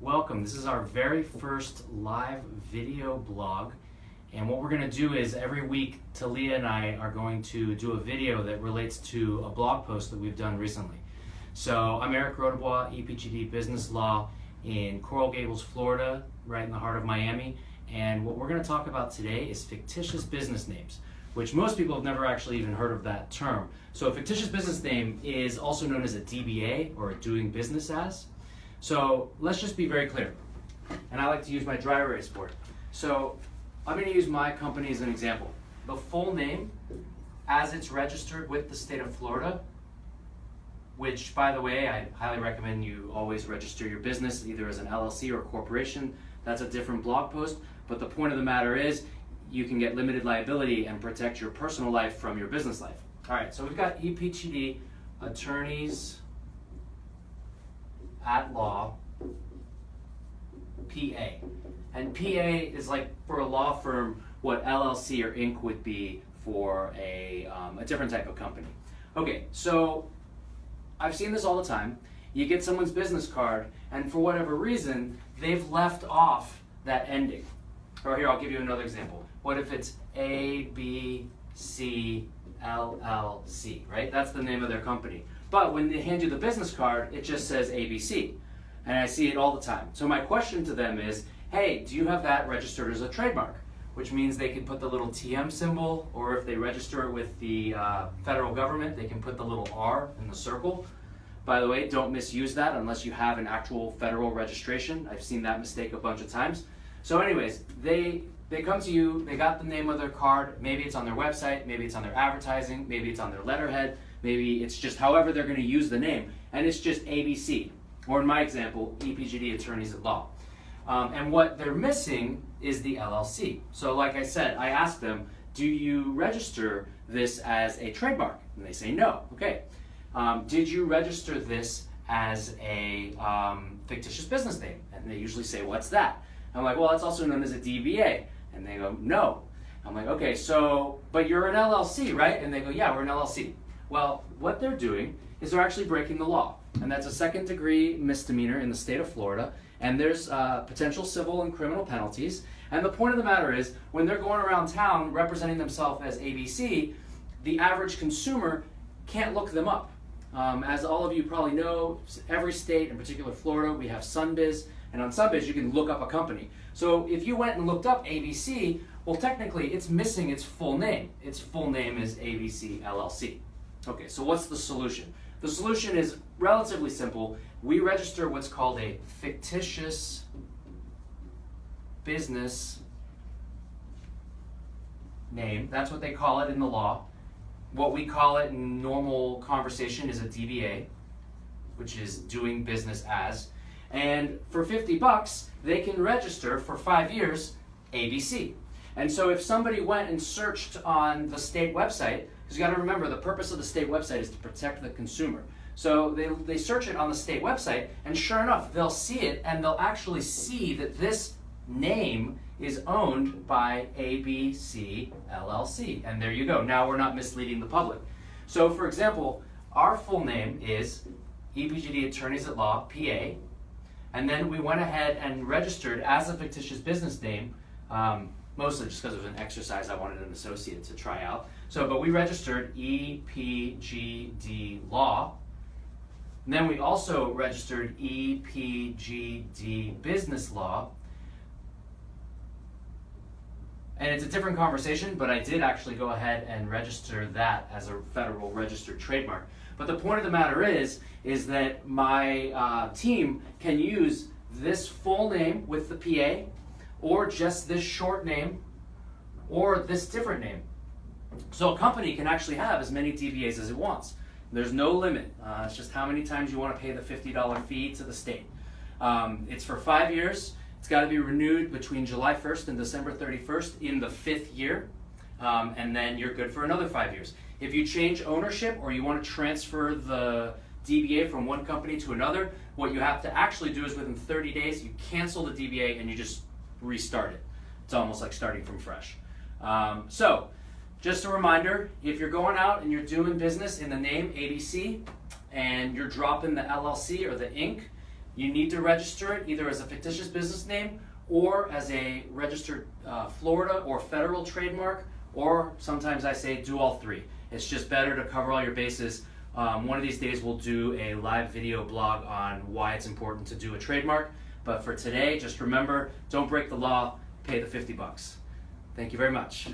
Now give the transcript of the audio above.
Welcome. This is our very first live video blog, and what we're going to do is every week Talia and I are going to do a video that relates to a blog post that we've done recently. So I'm Eric Rodebois, EPGD Business Law in Coral Gables, Florida, right in the heart of Miami, and what we're going to talk about today is fictitious business names, which most people have never actually even heard of that term. So a fictitious business name is also known as a DBA, or a doing business as. So let's just be very clear, and I like to use my dry erase board. So I'm going to use my company as an example. The full name, as it's registered with the state of Florida, which, by the way, I highly recommend you always register your business either as an LLC or a corporation. That's a different blog post, but the point of the matter is you can get limited liability and protect your personal life from your business life. All right, so we've got EPGD, Attorneys at Law, PA. And PA is like, for a law firm, what LLC or Inc. would be for a different type of company. Okay, so I've seen this all the time. You get someone's business card, and for whatever reason, they've left off that ending. Or here, I'll give you another example. What if it's ABC LLC, right? That's the name of their company. But when they hand you the business card, it just says ABC. And I see it all the time. So my question to them is, hey, do you have that registered as a trademark? Which means they can put the little TM symbol, or if they register it with the federal government, they can put the little R in the circle. By the way, don't misuse that unless you have an actual federal registration. I've seen that mistake a bunch of times. So anyways, they come to you, they got the name of their card, maybe it's on their website, maybe it's on their advertising, maybe it's on their letterhead, maybe it's just however they're going to use the name, and it's just ABC, or in my example, EPGD Attorneys at Law. And what they're missing is the LLC. So like I said, I asked them, do you register this as a trademark? And they say no. Okay. Did you register this as a fictitious business name? And they usually say, what's that? I'm like, well, it's also known as a DBA. And they go, no. I'm like, okay, so, but you're an LLC, right? And they go, yeah, we're an LLC. Well, what they're doing is they're actually breaking the law. And that's a second-degree misdemeanor in the state of Florida. And there's potential civil and criminal penalties. And the point of the matter is, when they're going around town representing themselves as ABC, the average consumer can't look them up. As all of you probably know, every state, in particular Florida, we have Sunbiz. And on Sunbiz, you can look up a company. So if you went and looked up ABC, well, technically, it's missing its full name. Its full name is ABC LLC. Okay, so what's the solution? The solution is relatively simple. We register what's called a fictitious business name. That's what they call it in the law. What we call it in normal conversation is a DBA, which is doing business as. And for $50, they can register for 5 years ABC. And so if somebody went and searched on the state website, because you got to remember the purpose of the state website is to protect the consumer. So they search it on the state website, and sure enough, they'll see it, and they'll actually see that this name is owned by ABC LLC. And there you go. Now we're not misleading the public. So for example, our full name is EPGD Attorneys at Law, PA. And then we went ahead and registered as a fictitious business name, mostly just because it was an exercise I wanted an associate to try out. So, but we registered EPGD Law. And then we also registered EPGD Business Law. And it's a different conversation, but I did actually go ahead and register that as a federal registered trademark. But the point of the matter is that my team can use this full name with the PA, or just this short name, or this different name. So a company can actually have as many DBAs as it wants. There's no limit. It's just how many times you want to pay the $50 fee to the state. It's for 5 years. It's got to be renewed between July 1st and December 31st in the 5th year. And then you're good for another 5 years. If you change ownership or you want to transfer the DBA from one company to another, what you have to actually do is within 30 days, you cancel the DBA and you just restart it. It's almost like starting from fresh. So just a reminder, if you're going out and you're doing business in the name ABC and you're dropping the LLC or the Inc., You need to register it either as a fictitious business name or as a registered Florida or federal trademark, or sometimes I say do all three. It's just better to cover all your bases. One of these days we'll do a live video blog on why it's important to do a trademark. But for today, just remember, don't break the law, pay the $50. Thank you very much.